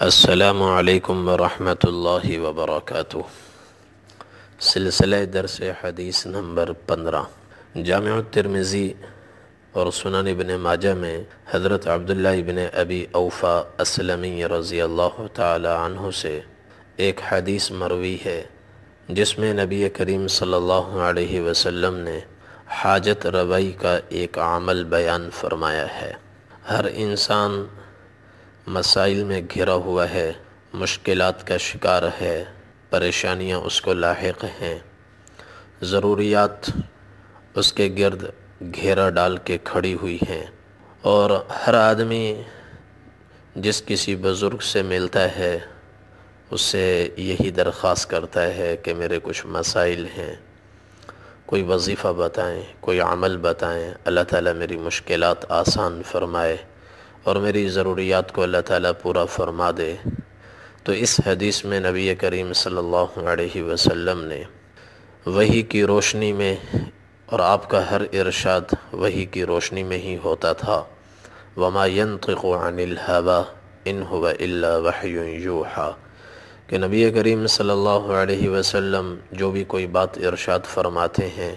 السلام علیکم ورحمۃ اللہ وبرکاتہ۔ سلسلہ درس حدیث نمبر 15 جامع الترمذی اور سنن ابن ماجہ میں حضرت عبداللہ ابن ابی اوفا اسلمی رضی اللہ تعالی عنہ سے ایک حدیث مروی ہے جس میں نبی کریم صلی اللہ علیہ وسلم نے حاجت روائی کا ایک عمل بیان فرمایا ہے۔ ہر انسان مسائل میں گھرا ہوا ہے، مشکلات کا شکار ہے، پریشانیاں اس کو لاحق ہیں، ضروریات اس کے گرد گھیرا ڈال کے کھڑی ہوئی ہیں، اور ہر آدمی جس کسی بزرگ سے ملتا ہے اس سے یہی درخواست کرتا ہے کہ میرے کچھ مسائل ہیں، کوئی وظیفہ بتائیں، کوئی عمل بتائیں، اللہ تعالیٰ میری مشکلات آسان فرمائے اور میری ضروریات کو اللہ تعالیٰ پورا فرما دے۔ تو اس حدیث میں نبی کریم صلی اللہ علیہ وسلم نے وحی کی روشنی میں، اور آپ کا ہر ارشاد وحی کی روشنی میں ہی ہوتا تھا، وَمَا يَنطِقُ عَنِ الْهَوَىٰ إِنْ هُوَ إِلَّا وَحْيٌ يُوحَىٰ کہ نبی کریم صلی اللہ علیہ وسلم جو بھی کوئی بات ارشاد فرماتے ہیں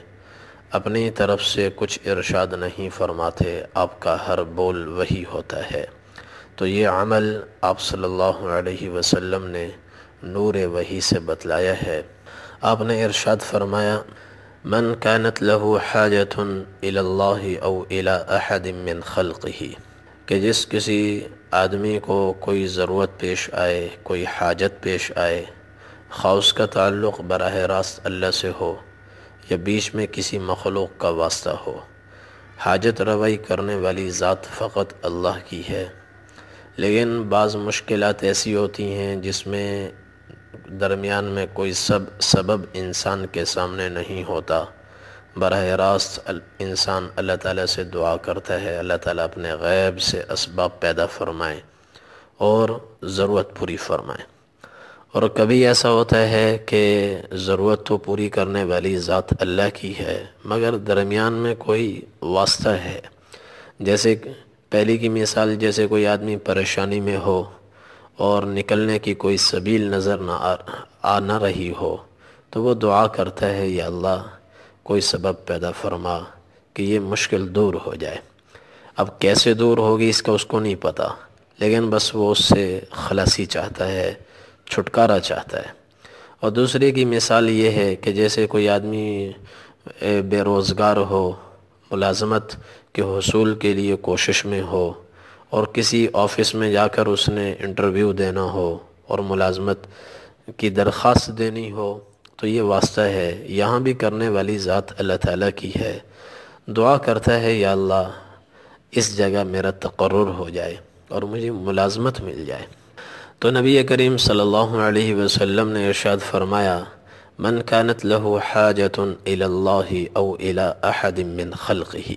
اپنی طرف سے کچھ ارشاد نہیں فرماتے، آپ کا ہر بول وحی ہوتا ہے۔ تو یہ عمل آپ صلی اللہ علیہ وسلم نے نور وحی سے بتلایا ہے۔ آپ نے ارشاد فرمایا، من كانت له حاجة الى الله او الى احد من خلقه کہ جس کسی آدمی کو کوئی ضرورت پیش آئے، کوئی حاجت پیش آئے، خواہ اس کا تعلق براہ راست اللہ سے ہو یا بیچ میں کسی مخلوق کا واسطہ ہو، حاجت روائی کرنے والی ذات فقط اللہ کی ہے، لیکن بعض مشکلات ایسی ہوتی ہیں جس میں درمیان میں کوئی سبب انسان کے سامنے نہیں ہوتا، براہ راست انسان اللہ تعالیٰ سے دعا کرتا ہے، اللہ تعالیٰ اپنے غیب سے اسباب پیدا فرمائے اور ضرورت پوری فرمائے۔ اور کبھی ایسا ہوتا ہے کہ ضرورت تو پوری کرنے والی ذات اللہ کی ہے مگر درمیان میں کوئی واسطہ ہے، جیسے پہلی کی مثال، جیسے کوئی آدمی پریشانی میں ہو اور نکلنے کی کوئی سبیل نظر نہ رہی ہو تو وہ دعا کرتا ہے، یا اللہ کوئی سبب پیدا فرما کہ یہ مشکل دور ہو جائے۔ اب کیسے دور ہوگی اس کا اس کو نہیں پتہ، لیکن بس وہ اس سے خلاصی چاہتا ہے، چھٹکارا چاہتا ہے۔ اور دوسرے کی مثال یہ ہے کہ جیسے کوئی آدمی بے روزگار ہو، ملازمت کے حصول کے لیے کوشش میں ہو، اور کسی آفس میں جا کر اس نے انٹرویو دینا ہو اور ملازمت کی درخواست دینی ہو، تو یہ واسطہ ہے، یہاں بھی کرنے والی ذات اللہ تعالیٰ کی ہے۔ دعا کرتا ہے، یا اللہ اس جگہ میرا تقرر ہو جائے اور مجھے ملازمت مل جائے۔ تو نبی کریم صلی اللہ علیہ وسلم نے ارشاد فرمایا، من كانت له حاجة الى الله او الى احد من خلقه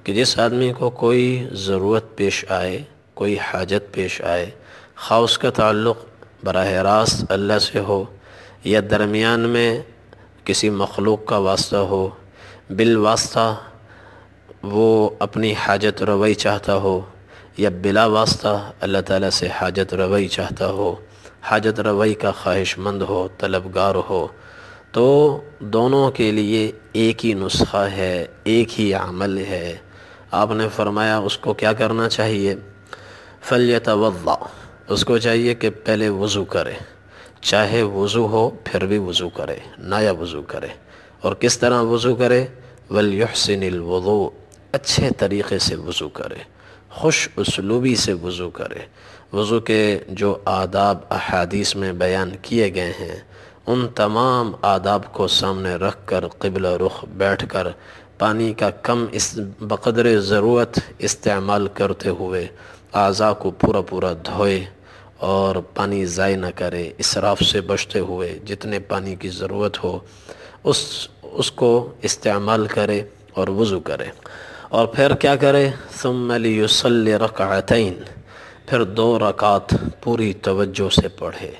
کہ جس آدمی کو کوئی ضرورت پیش آئے، کوئی حاجت پیش آئے، خواہ اس کا تعلق براہ راست اللہ سے ہو یا درمیان میں کسی مخلوق کا واسطہ ہو، بالواسطہ وہ اپنی حاجت روائی چاہتا ہو یا بلا واسطہ اللہ تعالیٰ سے حاجت روائی چاہتا ہو، حاجت روائی کا خواہش مند ہو، طلبگار ہو، تو دونوں کے لیے ایک ہی نسخہ ہے، ایک ہی عمل ہے۔ آپ نے فرمایا اس کو کیا کرنا چاہیے؟ فَلْيَتَوَضَّأْ اس کو چاہیے کہ پہلے وضو کرے، چاہے وضو ہو پھر بھی وضو کرے، نیا وضو کرے۔ اور کس طرح وضو کرے؟ وَلْيُحْسِنِ الْوُضُوء اچھے طریقے سے وضو کرے، خوش اسلوبی سے وضو کرے۔ وضو کے جو آداب احادیث میں بیان کیے گئے ہیں ان تمام آداب کو سامنے رکھ کر قبلہ رخ بیٹھ کر پانی کا کم بقدر ضرورت استعمال کرتے ہوئے اعضاء کو پورا دھوئے اور پانی ضائع نہ کرے، اسراف سے بچتے ہوئے جتنے پانی کی ضرورت ہو اس کو استعمال کرے اور وضو کرے۔ اور پھر کیا کرے؟ ثم لیصلی رکعتین پھر 2 رکعت پوری توجہ سے پڑھے،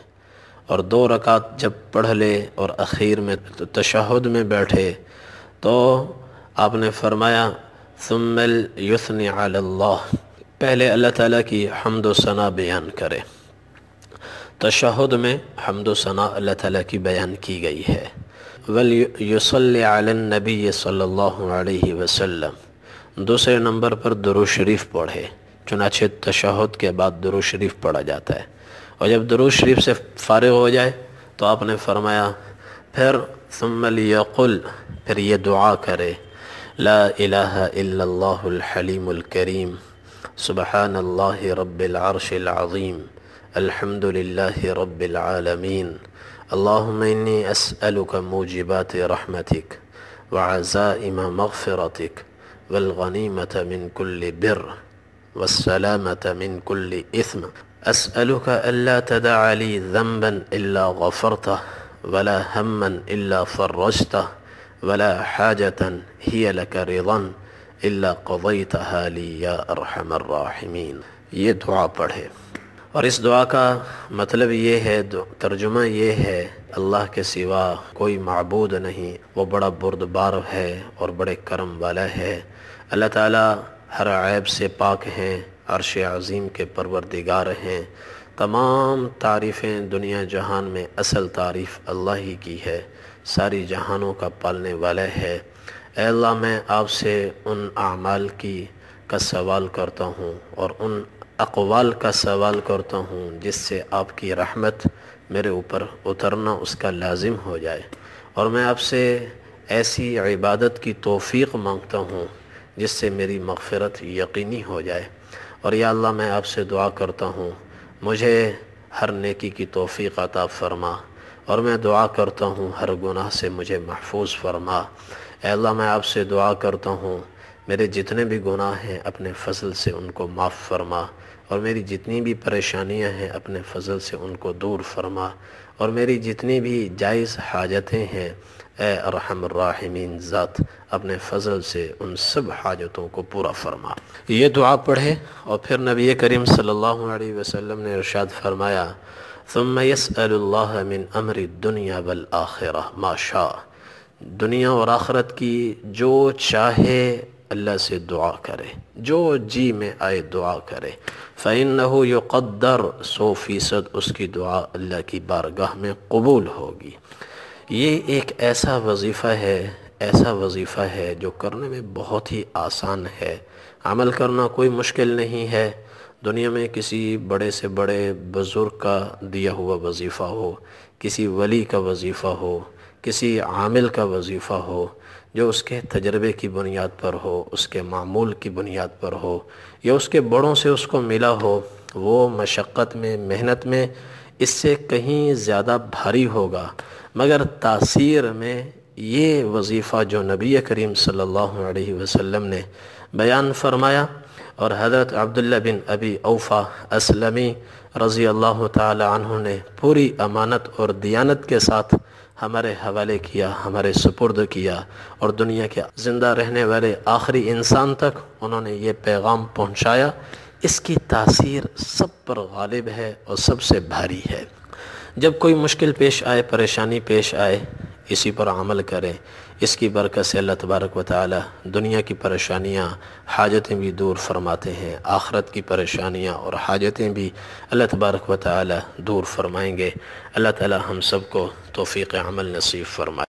اور 2 رکعت جب پڑھ لے اور اخیر میں تشہد میں بیٹھے تو آپ نے فرمایا ثم یثنی علی اللہ پہلے اللہ تعالیٰ کی حمد و ثنا بیان کرے، تشہد میں حمد و ثنا اللہ تعالیٰ کی بیان کی گئی ہے۔ وَلْيُصَلِّ عَلَى النَّبِيِّ صلی اللہ علیہ وسلم، دوسرے نمبر پر درود شریف پڑھے، چنانچہ تشہد کے بعد درود شریف پڑھا جاتا ہے، اور جب درود شریف سے فارغ ہو جائے تو آپ نے فرمایا پھر ثم لیقل، پھر یہ دعا کرے، لا الہ الا اللہ الحلیم الکریم، سبحان اللہ رب العرش العظیم، الحمد للہ رب العالمین، اللہم انی اسألک موجبات رحمتک وعزائم مغفرتک والغنیمة من كل بر والسلامة من كل إثم، أسألك ألا تدع لي ذنبا إلا غفرته ولا هما إلا فرجته ولا حاجة هي لك رضا إلا قضيتها لي يا أرحم الراحمين۔ یہ دعا پڑھے، اور اس دعا کا مطلب یہ ہے، ترجمہ یہ ہے، اللہ کے سوا کوئی معبود نہیں، وہ بڑا بردبار ہے اور بڑے کرم والا ہے۔ اللہ تعالیٰ ہر عیب سے پاک ہیں، عرش عظیم کے پروردگار ہیں، تمام تعریفیں دنیا جہان میں اصل تعریف اللہ ہی کی ہے، ساری جہانوں کا پالنے والا ہے۔ اے اللہ، میں آپ سے ان اعمال کا سوال کرتا ہوں اور ان اقوال کا سوال کرتا ہوں جس سے آپ کی رحمت میرے اوپر اترنا اس کا لازم ہو جائے، اور میں آپ سے ایسی عبادت کی توفیق مانگتا ہوں جس سے میری مغفرت یقینی ہو جائے، اور یا اللہ میں آپ سے دعا کرتا ہوں مجھے ہر نیکی کی توفیق عطا فرما، اور میں دعا کرتا ہوں ہر گناہ سے مجھے محفوظ فرما۔ اے اللہ، میں آپ سے دعا کرتا ہوں میرے جتنے بھی گناہ ہیں اپنے فضل سے ان کو معاف فرما، اور میری جتنی بھی پریشانیاں ہیں اپنے فضل سے ان کو دور فرما، اور میری جتنی بھی جائز حاجتیں ہیں اے ارحم الراحمین ذات اپنے فضل سے ان سب حاجتوں کو پورا فرما۔ یہ دعا پڑھے، اور پھر نبی کریم صلی اللہ علیہ وسلم نے ارشاد فرمایا ثم يسأل اللہ من امر الدنیا والآخرہ ما شاء، دنیا اور آخرت کی جو چاہے اللہ سے دعا کرے، جو جی میں آئے دعا کرے، فَإِنَّهُ يُقَدَّرُ، 100% اس کی دعا اللہ کی بارگاہ میں قبول ہوگی۔ یہ ایک ایسا وظیفہ ہے جو کرنے میں بہت ہی آسان ہے، عمل کرنا کوئی مشکل نہیں ہے۔ دنیا میں کسی بڑے سے بڑے بزرگ کا دیا ہوا وظیفہ ہو، کسی ولی کا وظیفہ ہو، کسی عامل کا وظیفہ ہو، جو اس کے تجربے کی بنیاد پر ہو، اس کے معمول کی بنیاد پر ہو، یا اس کے بڑوں سے اس کو ملا ہو، وہ مشقت میں، محنت میں اس سے کہیں زیادہ بھاری ہوگا، مگر تاثیر میں یہ وظیفہ جو نبی کریم صلی اللہ علیہ وسلم نے بیان فرمایا، اور حضرت عبداللہ بن ابی اوفا اسلمی رضی اللہ تعالی عنہ نے پوری امانت اور دیانت کے ساتھ ہمارے حوالے کیا، ہمارے سپرد کیا، اور دنیا کے زندہ رہنے والے آخری انسان تک انہوں نے یہ پیغام پہنچایا، اس کی تاثیر سب پر غالب ہے اور سب سے بھاری ہے۔ جب کوئی مشکل پیش آئے، پریشانی پیش آئے، اسی پر عمل کریں، اس کی برکت سے اللہ تبارک و تعالی دنیا کی پریشانیاں، حاجتیں بھی دور فرماتے ہیں، آخرت کی پریشانیاں اور حاجتیں بھی اللہ تبارک و تعالی دور فرمائیں گے۔ اللہ تعالی ہم سب کو توفیق عمل نصیب فرمائے۔